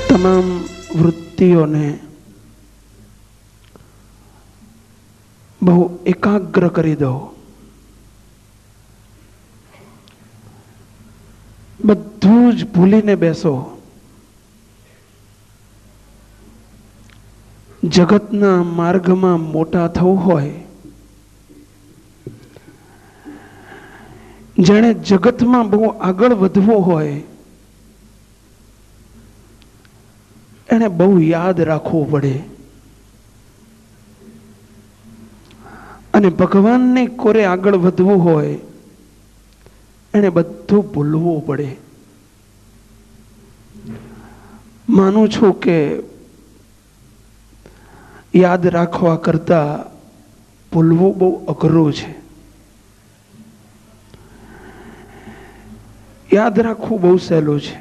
તમામ વૃત્તિઓને બહુ એકાગ્ર કરી દો. બધું જ ભૂલીને બેસો. જગતના માર્ગમાં મોટા થવું હોય, જેણે જગતમાં બહુ આગળ વધવું હોય, એને બહુ યાદ રાખવું પડે. અને ભગવાનને કોરે આગળ વધવું હોય, એને બધું ભૂલવું પડે. માનું છું કે યાદ રાખવા કરતા ભૂલવું બહુ અઘરું છે. યાદ રાખવું બહુ સહેલું છે,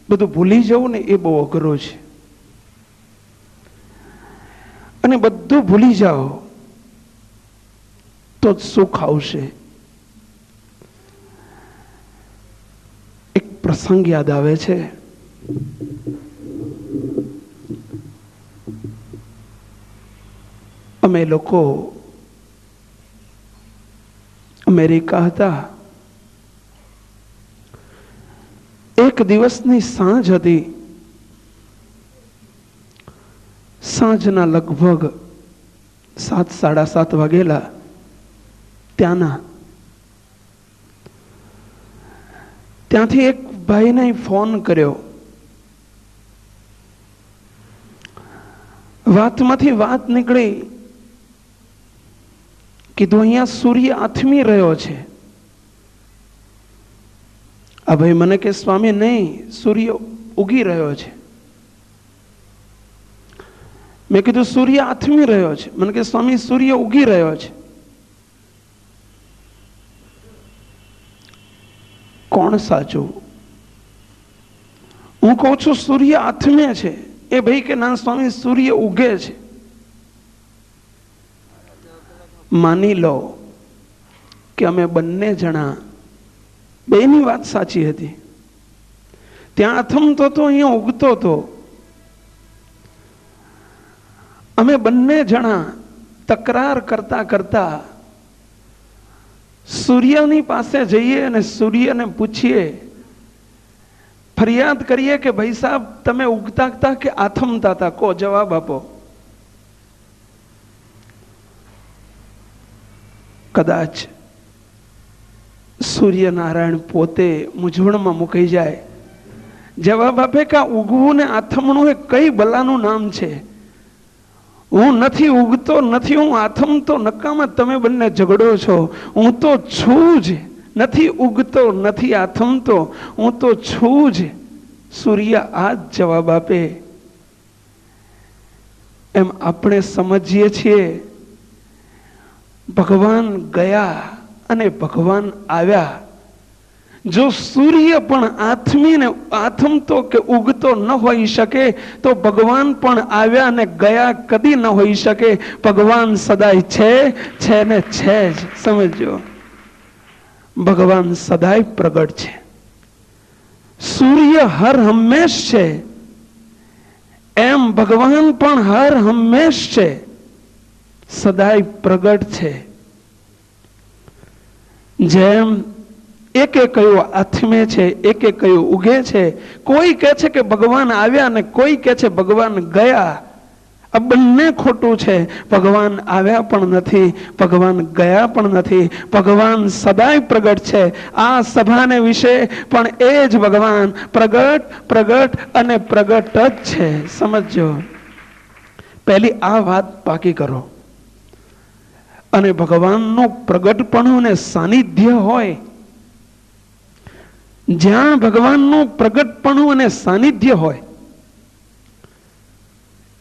બધું ભૂલી જવું ને એ બહુ અઘરું છે. અને બધું ભૂલી જાઓ તો જ સુખ આવશે. એક પ્રસંગ યાદ આવે છે. અમે લોકો અમેરિકા હતા. એક દિવસની સાંજ હતી. સાંજના લગભગ 7, 7:30 વાગેલા. ત્યાંથી એક ભાઈને ફોન કર્યો. વાતમાંથી વાત નીકળી. કીધું અહીંયા સૂર્ય આથમી રહ્યો છે. આ ભાઈ મને કે સ્વામી નહીં, સૂર્ય ઉગી રહ્યો છે. મેં કીધું સૂર્ય આથમી રહ્યો છે. મને કે સ્વામી સૂર્ય ઉગી રહ્યો છે. કોણ સાચું? હું કહું છું સૂર્ય આથમે છે. એ ભાઈ કે ના સ્વામી સૂર્ય ઉગે છે. માની લો કે અમે બંને જણા, બેની વાત સાચી હતી. ત્યાં આથમતો તો, અહીંયા ઉગતો તો. અમે બંને જણા તકરાર કરતા કરતા સૂર્યની પાસે જઈએ અને સૂર્યને પૂછીએ, ફરિયાદ કરીએ કે ભાઈ સાહેબ તમે ઉગતા હતા કે આથમતા હતા? કો જવાબ આપો. કદાચ સૂર્યનારાયણ પોતે મૂંઝવણમાં મુકાઈ જાય. જવાબ આપે કે ઉગવું ને આથમણું એ કઈ બલાનું નામ છે? હું નથી ઉગતો, નથી હું આથમતો, નકામાં તમે બંને ઝઘડો છો. હું તો છું જ, નથી ઉગતો, નથી આથમતો, હું તો છું જ. સૂર્ય આ જ જવાબ આપે. એમ આપણે સમજીએ છીએ ભગવાન ગયા અને ભગવાન આવ્યા. જો સૂર્ય પણ આથમતો કે ઉગતો ન હોઈ શકે તો ભગવાન પણ આવ્યા અને ગયા કદી ન હોઈ શકે. ભગવાન સદાય છે ને છે જ. સમજો, ભગવાન સદાય પ્રગટ છે. સૂર્ય હર હંમેશ છે, એમ ભગવાન પણ હર હંમેશ છે, સદાય પ્રગટ છે. જેમ એકે કયું આથમે છે, એકે કયું ઉગે છે. કોઈ કહે છે કે ભગવાન આવ્યા અને કોઈ કહે છે ભગવાન ગયા. આ બંને ખોટું છે. ભગવાન આવ્યા પણ નથી, ભગવાન ગયા પણ નથી. ભગવાન સદાય પ્રગટ છે. આ સભાને વિશે પણ એ જ ભગવાન પ્રગટ પ્રગટ અને પ્રગટ જ છે. સમજો, પહેલી આ વાત પાકી કરો. અને ભગવાનનું પ્રગટપણું ને સાનિધ્ય હોય, જ્યાં ભગવાનનું પ્રગટપણું અને સાનિધ્ય હોય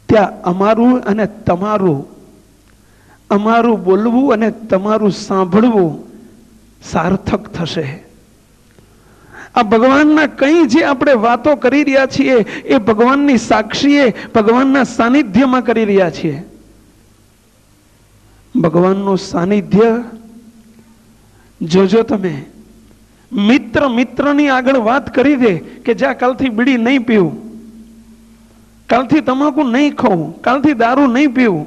ત્યાં અમારું અને તમારું, અમારું બોલવું અને તમારું સાંભળવું સાર્થક થશે. આ ભગવાનના કંઈ જે આપણે વાતો કરી રહ્યા છીએ એ ભગવાનની સાક્ષીએ, ભગવાનના સાનિધ્યમાં કરી રહ્યા છીએ. ભગવાનનું સાનિધ્ય જોજો તમે. મિત્રની આગળ વાત કરી દે કે જ્યાં કાલથી બીડી નહીં પીવું, કાલથી તમાકુ નહીં ખાવું, કાલથી દારૂ નહીં પીવું,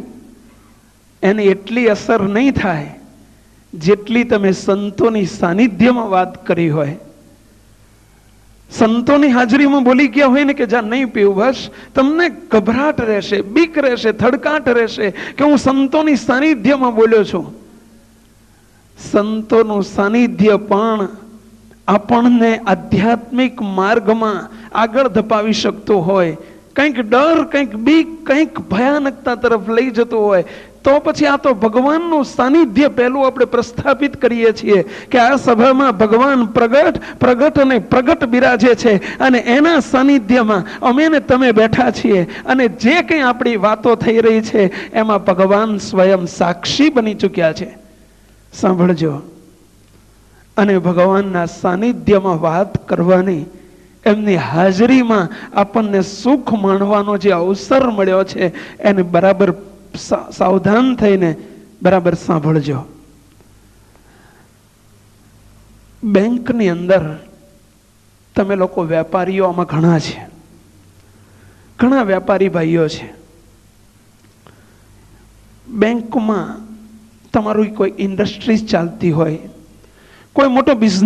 એની એટલી અસર નહીં થાય જેટલી તમે સંતોની સાનિધ્યમાં વાત કરી હોય. સંતોની હાજરીમાં બોલી ગયા હોય ને કે જા નહીં પીવું, બસ તમને ગભરાટ રહેશે, બીક રહેશે, થડકાટ રહેશે કે હું સંતોની સાનિધ્યમાં બોલ્યો છું. સંતોનું સાનિધ્ય પણ આપણને આધ્યાત્મિક માર્ગમાં આગળ ધપાવી શકતું હોય. કંઈક ડર, કંઈક બીક, કંઈક ભયાનકતા તરફ લઈ જતું હોય તો પછી આ તો ભગવાનનું સાનિધ્ય પહેલું આપણે પ્રસ્થાપિત કરીએ છીએ કે આ સભામાં ભગવાન પ્રગટ અને પ્રગટ બિરાજે છે અને એના સાનિધ્યમાં અમે ને તમે બેઠા છીએ અને જે કંઈ આપણી વાતો થઈ રહી છે એમાં ભગવાન સ્વયં સાક્ષી બની ચૂક્યા છે. સાંભળજો. અને ભગવાનના સાનિધ્યમાં વાત કરવાની, એમની હાજરીમાં આપણને સુખ માણવાનો જે અવસર મળ્યો છે એને બરાબર સાવધાન થઈને બરાબર સાંભળજો. બેંકની અંદર તમે લોકો વેપારીઓ આમાં ઘણા છે, ઘણા વેપારી ભાઈઓ છે. બેંકમાં તમારું કોઈ ઇન્ડસ્ટ્રી ચાલતી હોય, કોઈ મોટો બિઝનેસ